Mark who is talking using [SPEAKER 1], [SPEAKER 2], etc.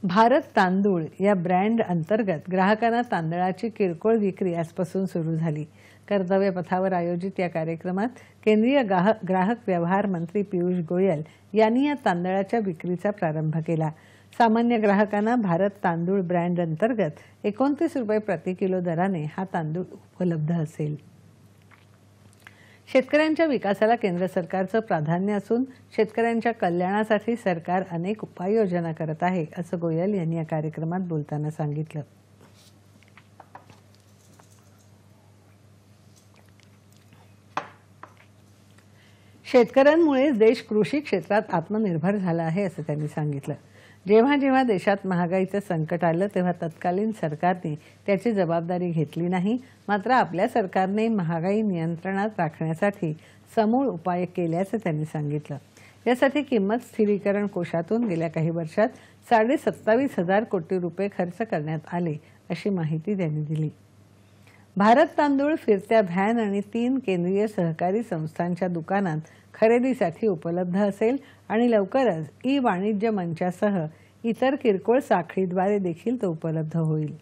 [SPEAKER 1] भारत तांदूळ या ब्रँड अंतर्गत ग्राहकांना तांदळाची किरकोळ विक्री आजपासून सुरू झाली। कर्तव्य पथावर आयोजित या कार्यक्रमात केंद्रीय ग्राहक व्यवहार मंत्री पीयूष गोयल यांनी या तांदळाच्या विक्रीचा प्रारंभ केला। सामान्य ग्राहकांना भारत तांदूळ ब्रँड अंतर्गत 29 रुपये प्रति किलो दराने हा तांदूळ उपलब्ध असेल। शेतकऱ्यांच्या विकासाला केंद्र सरकारचं प्राधान्य असून शेतकऱ्यांच्या कल्याणासाठी सरकार अनेक उपाययोजना करत आहे, असं गोयल यांनी या कार्यक्रमात बोलताना सांगितलं। शेतकऱ्यांमुळे देश कृषी क्षेत्रात आत्मनिर्भर झाला आहे, असं त्यांनी सांगितलं। जेव्हा जेव्हा देशात महागाईचं संकट आलं तेव्हा तत्कालीन सरकारने त्याची जबाबदारी घेतली नाही, मात्र आपल्या सरकारने महागाई नियंत्रणात राखण्यासाठी समूळ उपाय केल्याचं त्यांनी सांगितलं। यासाठी किंमत स्थिरीकरण कोशातून गेल्या काही वर्षात 27,500 कोटी रुपये खर्च करण्यात आले, अशी माहिती त्यांनी दिली। भारत तांदूळ फिरत्या व्हॅन आणि 3 केंद्रीय सहकारी संस्थांच्या दुकानात खरेदीसाठी उपलब्ध असेल आणि लवकरच ई-वाणिज्य मंचासह इतर किरकोळ साखळीद्वारे देखील तो उपलब्ध होईल।